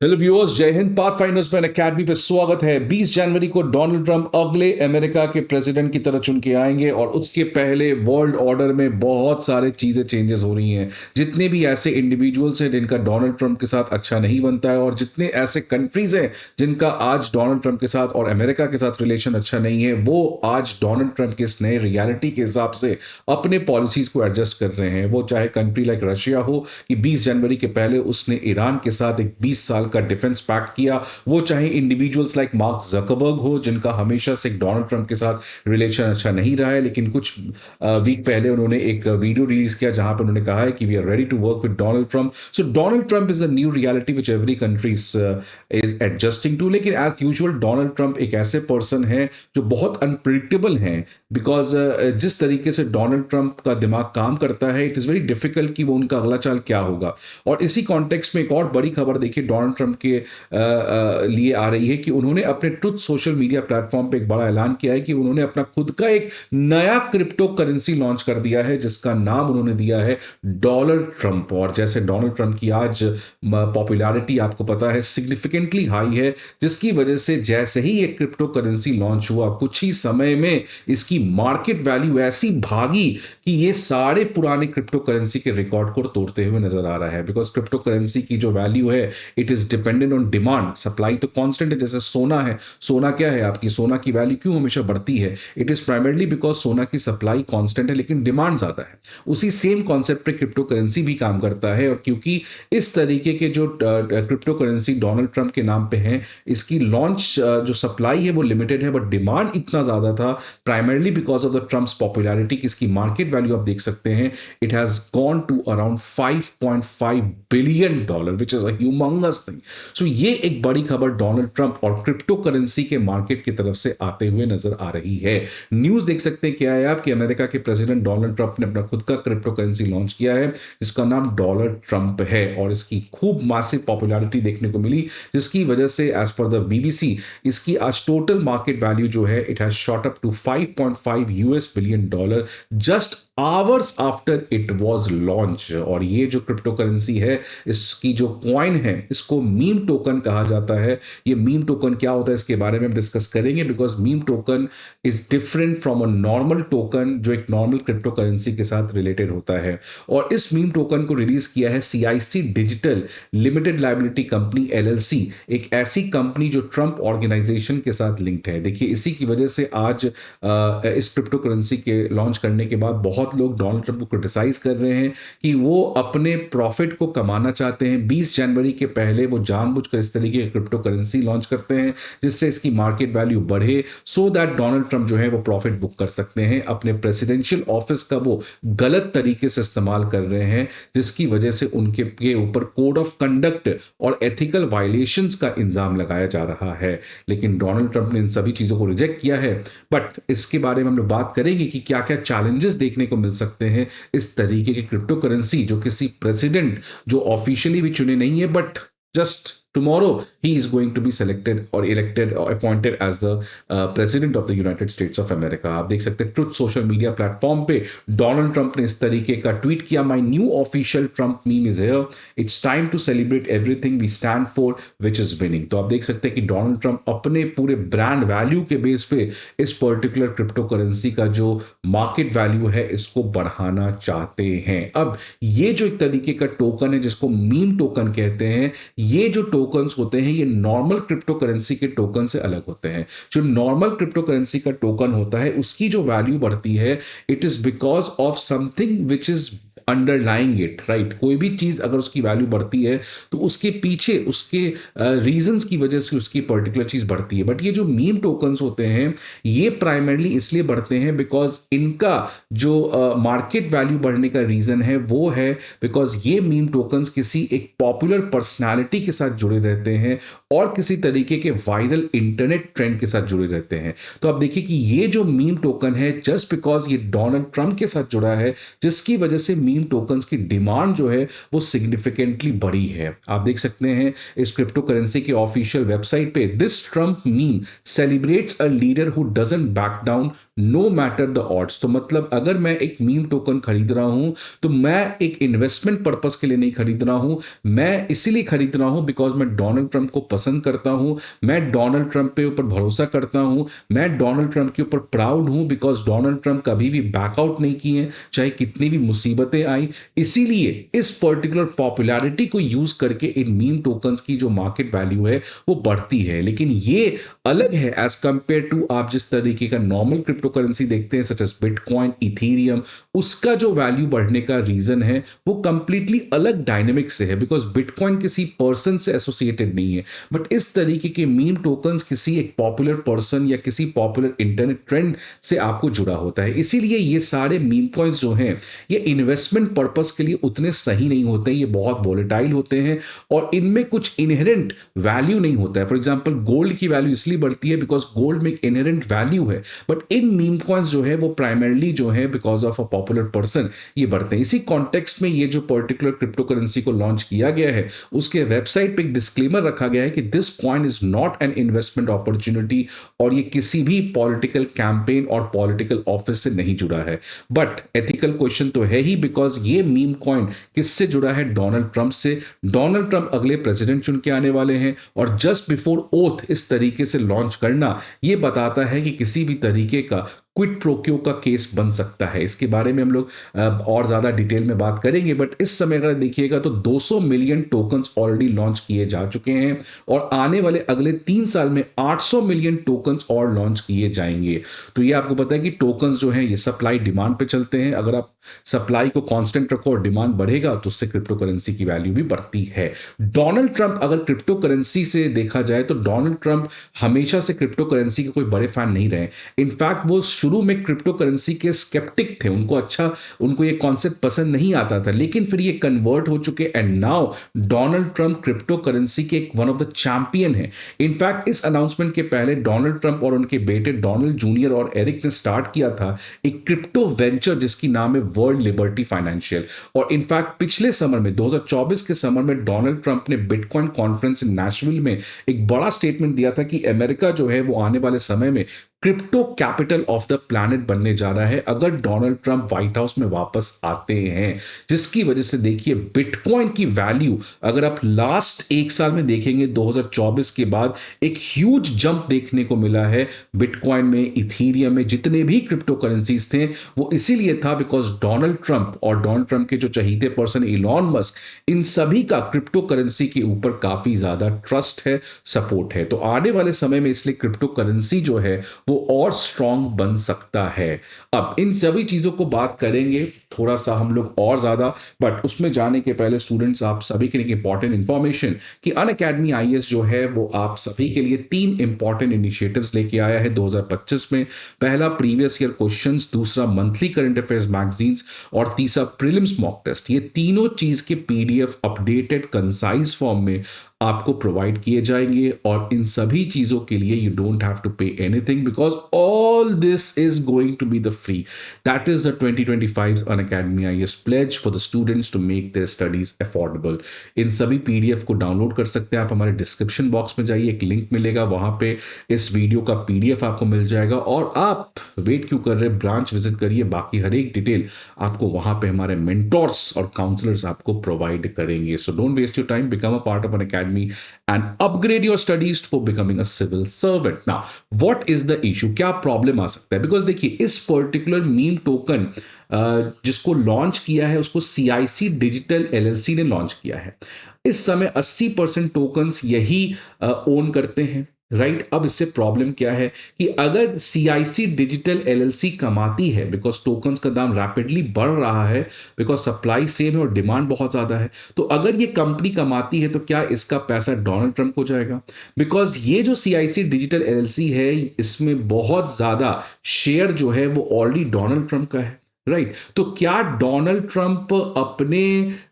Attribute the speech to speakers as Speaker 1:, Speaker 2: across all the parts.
Speaker 1: Hello viewers, जय Hind. Pathfinders man academy पे स्वागत है। 20 जनवरी को डोनाल्ड ट्रंप अगले अमेरिका के प्रेसिडेंट की तरह चुन के आएंगे और उसके पहले वर्ल्ड ऑर्डर में बहुत सारे चीजें चेंजेस हो रही हैं। जितने भी ऐसे इंडिविजुअल्स हैं जिनका डोनाल्ड ट्रंप के साथ अच्छा नहीं बनता है, और जितने ऐसे कंट्रीज हैं जिनका आज डोनाल्ड ट्रंप के साथ और अमेरिका के साथ रिलेशन अच्छा नहीं है, वो आज डोनाल्ड ट्रंप के इस नए रियलिटी के हिसाब से अपने पॉलिसीज को एडजस्ट कर रहे हैं। वो चाहे कंट्री लाइक रशिया हो कि 20 जनवरी के पहले उसने ईरान के साथ एक 20 साल का डिफेंस पैक्ट किया, वो चाहे इंडिविजुअल्स लाइक मार्क जकरबर्ग हो जिनका हमेशा से डोनाल्ड ट्रंप के साथ रिलेशन अच्छा नहीं रहा है, लेकिन कुछ वीक पहले उन्होंने एक वीडियो रिलीज किया जहां पर उन्होंने कहा है कि we are ready to work with Donald Trump. So Donald Trump is a new reality which every country is adjusting to. लेकिन एज यूजुअल डोनाल्ड ट्रंप एक ऐसे पर्सन है जो बहुत अनप्रिडिक्टेबल हैं, बिकॉज जिस तरीके से डोनाल्ड ट्रंप का दिमाग काम करता है, इट इज़ वेरी डिफिकल्ट कि वो उनका अगला चाल क्या होगा। और इसी कॉन्टेक्स्ट में एक और बड़ी खबर देखिए डोनाल्ड ट्रंप के लिए आ रही है कि उन्होंने अपने ट्रुथ सोशल मीडिया प्लेटफॉर्म पे एक बड़ा ऐलान किया है कि उन्होंने अपना खुद का एक नया क्रिप्टो करेंसी लॉन्च कर दिया है, जिसका नाम उन्होंने दिया है डॉलर ट्रंप। और जैसे डोनाल्ड ट्रंप की आज पॉपुलैरिटी आपको पता है सिग्निफिकेंटली हाई है, जिसकी वजह से जैसे ही ये क्रिप्टो करेंसी लॉन्च हुआ कुछ ही समय में इसकी मार्केट वैल्यू ऐसी भागी कि ये सारे पुराने क्रिप्टो करेंसी के रिकॉर्ड को तोड़ते हुए नजर आ रहा है। बिकॉज क्रिप्टो करेंसी की जो वैल्यू है it is dependent on demand, supply तो कांस्टेंट है। जैसे सोना है, सोना क्या है, आपकी सोना की वैल्यू क्यों हमेशा बढ़ती है? इट इज प्राइमरली बिकॉज सोना की सप्लाई कांस्टेंट है लेकिन डिमांड ज्यादा है। उसी सेम कॉन्सेप्ट पे क्रिप्टो करेंसी भी काम करता है। और क्योंकि इस तरीके के जो क्रिप्टो करेंसी डोनाल्ड ट्रंप के नाम पे हैं, इसकी लॉन्च जो सप्लाई है वो लिमिटेड है, बट डिमांड इतना ज्यादा था primarily because of the Trump's popularity कि इसकी मार्केट वैल्यू आप देख सकते हैं, it has gone to around 5.5 billion dollar, which is a humongous thing. So ये एक बड़ी खबर डोनाल्ड ट्रंप और क्रिप्टो करेंसी के मार्केट की तरफ से आते हुए नजर आ रही है। न्यूज देख सकते हैं क्या है आप कि अमेरिका के प्रेसिडेंट डोनाल्ड ट्रंप ने अपना खुद का क्रिप्टो करेंसी लॉन्च किया है जिसका नाम डॉलर ट्रंप है, और इसकी खूब मासिव पॉपुलैरिटी देखने को मिली, जिसकी वजह से एज पर द बीबीसी इसकी आज टोटल मार्केट वैल्यू जो है it has shot up to 5.5 US billion dollar just hours after it was launch. और ये जो क्रिप्टो करेंसी है, इसकी जो कॉइन है, इसको मीम टोकन कहा जाता है। ये मीम टोकन क्या होता है इसके बारे में हम डिस्कस करेंगे, because meme token is different from a normal token जो एक नॉर्मल क्रिप्टो करेंसी के साथ रिलेटेड होता है। और इस मीम टोकन को रिलीज किया है CIC digital limited liability company LLC, एक ऐसी कंपनी जो ट्रंप ऑर्गेनाइजेशन के साथ लिंक्ड है। देखिए इसी की वजह से आज इस क्रिप्टो करेंसी के लॉन्च करने के बाद बहुत लोग डोनाल्ड ट्रंप को क्रिटिसाइज कर रहे हैं कि वो अपने प्रॉफिट को कमाना चाहते हैं। 20 जनवरी के पहले वो जानबूझकर इस तरीके की क्रिप्टो करेंसी लॉन्च करते हैं जिससे इसकी मार्केट वैल्यू बढ़े, सो दैट डोनाल्ड ट्रंप जो है वो प्रॉफिट बुक कर सकते हैं। अपने प्रेसिडेंशियल ऑफिस का वो गलत तरीके से इस्तेमाल कर रहे हैं, जिसकी वजह से उनके के ऊपर कोड ऑफ कंडक्ट और एथिकल वायलेशंस का इल्जाम लगाया जा रहा है। लेकिन डोनाल्ड ट्रंप ने इन सभी चीजों को रिजेक्ट किया है। बट इसके बारे में हम लोग बात करेंगे कि क्या क्या चैलेंजेस देखने को मिल सकते हैं इस तरीके की क्रिप्टो करेंसी जो किसी प्रेसिडेंट जो ऑफिशियली भी चुने नहीं है, but just tomorrow he is going to be selected or elected or appointed as the president of the United States of America। आप देख सकते हैं ट्रुथ सोशल मीडिया प्लेटफॉर्म पे डोनाल्ड ट्रंप ने इस तरीके का ट्वीट किया, my new official Trump meme is here, it's time to celebrate everything we stand for which is winning. तो आप देख सकते हैं कि डोनाल्ड ट्रंप अपने पूरे ब्रांड वैल्यू के बेस पे इस पर्टिकुलर क्रिप्टो करेंसी का जो मार्केट वैल्यू है इसको बढ़ाना चाहते हैं। अब ये जो एक तरीके का टोकन है जिसको मीम टोकन कहते हैं, ये जो टोकन्स होते हैं ये नॉर्मल क्रिप्टो करेंसी के टोकन से अलग होते हैं। जो नॉर्मल क्रिप्टो करेंसी का टोकन होता है उसकी जो वैल्यू बढ़ती है it is because of something which is underlying it, right. कोई भी चीज अगर उसकी वैल्यू बढ़ती है तो उसके पीछे उसके रीजंस की वजह से उसकी पर्टिकुलर चीज बढ़ती है। बट ये जो मीम टोकन्स होते हैं ये प्राइमरली इसलिए बढ़ते हैं बिकॉज इनका जो मार्केट वैल्यू बढ़ने का रीजन है वो है बिकॉज ये मीम टोकन्स किसी एक पॉपुलर पर्सनालिटी के साथ जुड़े रहते हैं और किसी तरीके के वायरल इंटरनेट ट्रेंड के साथ जुड़े रहते हैं। तो आप देखिए कि ये जो मीम टोकन है जस्ट बिकॉज ये डोनाल्ड ट्रंप के साथ जुड़ा है, जिसकी वजह से मीम टोकन्स की डिमांड जो है वो सिग्निफिकेंटली बढ़ी है। आप देख सकते हैं इस क्रिप्टो करेंसी के ऑफिशियल वेबसाइट पे, this Trump meme celebrates a leader who doesn't back down no matter the odds. तो मतलब अगर मैं एक मीम टोकन खरीद रहा हूं तो मैं एक इन्वेस्टमेंट पर्पस के लिए नहीं खरीद रहा हूं, मैं इसीलिए खरीद रहा हूं बिकॉज मैं डोनाल्ड ट्रंप को पसंद करता हूं, मैं डोनाल्ड ट्रंप पे ऊपर भरोसा करता हूं, मैं डोनाल्ड ट्रंप के ऊपर प्राउड हूं बिकॉज डोनाल्ड ट्रंप कभी भी बैकआउट नहीं किए चाहे कितनी भी मुसीबतें आई। इसीलिए इस पर्टिकुलर पॉपुलैरिटी को यूज करके इन मीम टोकन्स की जो मार्केट वैल्यू है वो बढ़ती है। लेकिन ये अलग है एज कंपेयर टू आप जिस तरीके का नॉर्मल क्रिप्टो करेंसी देखते हैं सच एज बिटकॉइन, इथेरियम, उसका जो वैल्यू बढ़ने का रीजन है वो कंप्लीटली अलग डायनेमिक से है बिकॉज बिटकॉइन किसी पर्सन से एसोसिएटेड नहीं है, बट इस तरीके के मीम टोकन्स किसी एक पॉपुलर पर्सन या किसी पॉपुलर इंटरनेट ट्रेंड से आपको जुड़ा होता है। इसीलिए ये सारे मीम कॉइन्स जो हैं ये इन्वेस्टमेंट पर्पस के लिए उतने सही नहीं होते, ये बहुत वोलेटाइल होते हैं और इनमें कुछ इनहेरेंट वैल्यू नहीं होता है। फॉर एग्जांपल गोल्ड की वैल्यू इसलिए बढ़ती है बिकॉज गोल्ड में एक इनहेरेंट वैल्यू है, बट इन मीम कॉइन्स जो है वो प्राइमरली जो है because of a popular person ये बढ़ते हैं। इसी कॉन्टेक्स्ट में ये जो पर्टिकुलर क्रिप्टो करेंसी को लॉन्च किया गया है उसके वेबसाइट पे एक डिस्क्लेमर रखा गया है कि this coin is not an investment opportunity और ये किसी भी पॉलिटिकल कैंपेन और पॉलिटिकल ऑफिस से नहीं जुड़ा है। बट एथिकल क्वेश्चन तो है ही बिकॉज ये मीम कॉइन किससे जुड़ा है? डोनाल्ड ट्रंप से। डोनाल्ड ट्रंप अगले प्रेसिडेंट चुन के आने वाले हैं और जस्ट बिफोर ओथ इस तरीके से लॉन्च करना ये बताता है कि किसी भी तरीके का क्विट प्रोक्यो का केस बन सकता है। इसके बारे में हम लोग और ज्यादा डिटेल में बात करेंगे, बट इस समय अगर देखिएगा तो 200 मिलियन टोकन्स ऑलरेडी लॉन्च किए जा चुके हैं और आने वाले अगले 3 साल में 800 मिलियन टोकन्स और लॉन्च किए जाएंगे। तो ये आपको पता है कि टोकन्स जो है ये सप्लाई डिमांड पे चलते हैं, अगर आप सप्लाई को कांस्टेंट रखो और डिमांड बढ़ेगा तो उससे क्रिप्टो करेंसी की वैल्यू भी बढ़ती है। डोनाल्ड ट्रंप अगर क्रिप्टो करेंसी से देखा जाए तो डोनाल्ड ट्रंप हमेशा से क्रिप्टो करेंसी के कोई बड़े फैन नहीं रहे। इनफैक्ट वो शुरू में क्रिप्टो करेंसी के स्केप्टिक थे, उनको ये कॉन्सेप्ट पसंद नहीं आता था, लेकिन फिर ये कन्वर्ट हो चुके and now Donald Trump crypto currency के वन ऑफ द चैंपियन है। इनफैक्ट इस अनाउंसमेंट के पहले डोनाल्ड ट्रंप और उनके बेटे डोनाल्ड जूनियर और एरिक ने स्टार्ट किया था एक क्रिप्टो वेंचर जिसकी नाम है वर्ल्ड लिबर्टी फाइनेंशियल। और इनफैक्ट पिछले समर में 2024 के समर में डोनाल्ड ट्रंप ने बिटकॉइन कॉन्फ्रेंस इन नेशविल में एक बड़ा स्टेटमेंट दिया था कि अमेरिका जो है वो आने वाले समय में crypto capital of the planet बनने जा रहा है अगर डोनाल्ड ट्रंप व्हाइट हाउस में वापस आते हैं, जिसकी वजह से देखिए बिटकॉइन की वैल्यू अगर आप लास्ट एक साल में देखेंगे 2024 के बाद एक ह्यूज जंप देखने को मिला है बिटकॉइन में, इथेरियम में, जितने भी क्रिप्टो करेंसीज थे वो इसीलिए था बिकॉज डोनाल्ड ट्रंप और डोनाल्ड ट्रंप के जो चहीते पर्सन इलॉन मस्क, इन सभी का क्रिप्टो करेंसी के ऊपर काफी ज्यादा ट्रस्ट है, सपोर्ट है। तो आने वाले समय में इसलिए क्रिप्टो करेंसी जो है वो और स्ट्रांग बन सकता है। अब इन सभी चीजों को बात करेंगे थोड़ा सा हम लोग और ज्यादा, बट उसमें जाने के पहले स्टूडेंट्स आप सभी के लिए इंपॉर्टेंट इंफॉर्मेशन कि अनअकैडमी आईएएस जो है वो आप सभी के लिए 3 इंपॉर्टेंट इनिशिएटिव्स लेके आया है 2025 में। पहला प्रीवियस ईयर क्वेश्चंस, दूसरा मंथली करंट अफेयर्स मैगजीन्स और तीसरा प्रीलिम्स मॉक टेस्ट। ये तीनों चीज के पीडीएफ अपडेटेड कंसाइज फॉर्म में आपको प्रोवाइड किए जाएंगे और इन सभी चीजों के लिए you don't have to pay anything because all this is going to be the free. That is the 2025 Unacademy IAS pledge for the students to make their studies affordable. इन सभी पीडीएफ को डाउनलोड कर सकते हैं आप, हमारे description box में जाइए, एक लिंक मिलेगा, वहां पे इस वीडियो का पीडीएफ आपको मिल जाएगा और आप वेट क्यों कर रहे हैं, ब्रांच विजिट करिए, बाकी हर एक डिटेल आपको वहां पे हमारे मेंटोर्स और काउंसलर्स आपको प्रोवाइड करेंगे। So don't waste your time, become a part of Unacademy and upgrade your studies for becoming a civil servant. Now, what is the issue? क्या प्रॉब्लम आ सकता है? बिकॉज देखिए इस पर्टिकुलर मीम टोकन जिसको launch किया है उसको सीआईसी डिजिटल एलएलसी ने लॉन्च किया है। इस समय 80% टोकन्स यही ओन करते हैं, राइट। अब इससे प्रॉब्लम क्या है कि अगर सीआईसी डिजिटल एलएलसी कमाती है बिकॉज टोकन्स का दाम रैपिडली बढ़ रहा है, बिकॉज सप्लाई सेम है और डिमांड बहुत ज्यादा है, तो अगर ये कंपनी कमाती है तो क्या इसका पैसा डोनाल्ड ट्रंप को जाएगा? बिकॉज ये जो सीआईसी डिजिटल एलएलसी है इसमें बहुत ज्यादा शेयर जो है वो ऑलरेडी डोनाल्ड ट्रंप का है, राइट। तो क्या डोनाल्ड ट्रंप अपने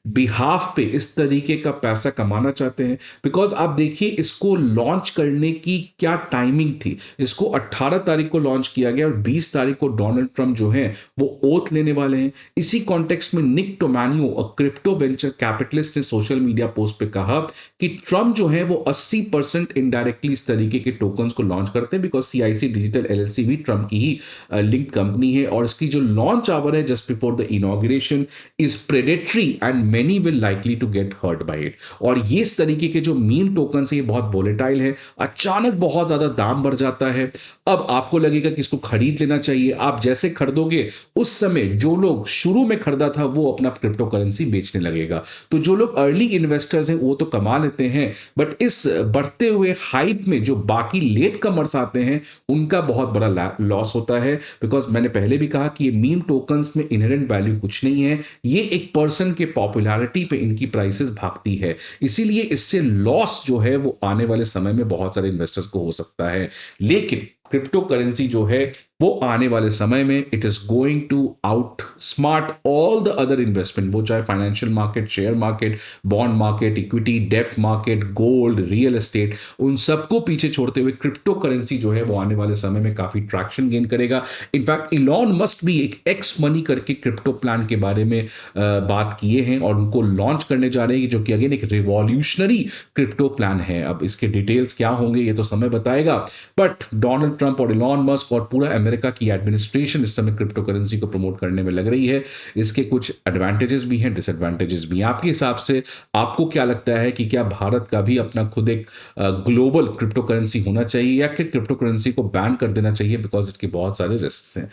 Speaker 1: बिहाफ पे इस तरीके का पैसा कमाना चाहते हैं? बिकॉज आप देखिए इसको लॉन्च करने की क्या टाइमिंग थी। इसको 18 तारीख को लॉन्च किया गया और 20 तारीख को डोनाल्ड ट्रंप जो है वो ओथ लेने वाले हैं। इसी कॉन्टेक्स्ट में निक टोमैनियो और क्रिप्टो वेंचर कैपिटलिस्ट ने सोशल मीडिया पोस्ट पे कहा कि ट्रंप जो है वो 80% इनडायरेक्टली इस तरीके के टोकन्स को लॉन्च करते हैं, बिकॉज सीआईसी डिजिटल एलएलसी भी ट्रंप की ही लिंक कंपनी है और इसकी जो लॉन्च आवर है just before the inauguration is predatory and many will likely to get hurt by it. और ये इस तरीके के जो मीम टोकन है ये बहुत वोलेटाइल है, अचानक बहुत ज्यादा दाम बढ़ जाता है। अब आपको लगेगा कि इसको खरीद लेना चाहिए। आप जैसे खरीदोगे उस समय जो लोग शुरू में खरीदा था वो अपना क्रिप्टो करेंसी बेचने लगेगा। तो जो लोग अर्ली इन्वेस्टर्स हैं वो तो कमा लेते हैं, बट इस बढ़ते हुए हाइप में जो बाकी लेट कमर्स आते हैं उनका बहुत बड़ा लॉस होता है। बिकॉज मैंने पहले भी कहा कि ये मीम टोकन्स में इनहेरेंट वैल्यू कुछ नहीं है, ये एक पर्सन के पॉपुलैरिटी पे इनकी प्राइसेस भागती है। इसीलिए इससे लॉस जो है वो आने वाले समय में बहुत सारे इन्वेस्टर्स को हो सकता है। लेकिन क्रिप्टो करेंसी जो है वो आने वाले समय में it is going to outsmart all the other investment, वो चाहे financial market, share market, bond market, equity, डेब्ट मार्केट, गोल्ड, रियल एस्टेट, उन सबको पीछे छोड़ते हुए क्रिप्टो करेंसी जो है वो आने वाले समय में काफी ट्रैक्शन गेन करेगा। इनफैक्ट इलॉन मस्क भी एक एक्स मनी करके क्रिप्टो प्लान के बारे में बात किए हैं और उनको लॉन्च करने जा रहे हैं, जो कि अगेन एक रिवॉल्यूशनरी क्रिप्टो प्लान है। अब इसके डिटेल्स क्या होंगे ये तो समय बताएगा, बट डोनाल्ड ट्रंप और इलॉन मस्क और पूरा अमेरिका की एडमिनिस्ट्रेशन इस समय क्रिप्टो करेंसी को प्रमोट करने में लग रही है। इसके कुछ एडवांटेजेस भी हैं, डिसएडवांटेजेस भी हैं। आपके हिसाब से आपको क्या लगता है कि क्या भारत का भी अपना खुद एक ग्लोबल क्रिप्टो करेंसी होना चाहिए या फिर क्रिप्टो करेंसी को बैन कर देना चाहिए, बिकॉज इसके बहुत सारे रिस्क हैं?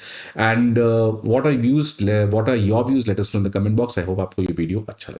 Speaker 1: And what are your views, let us know in the comment box. I hope आपको ये वीडियो अच्छा लगा।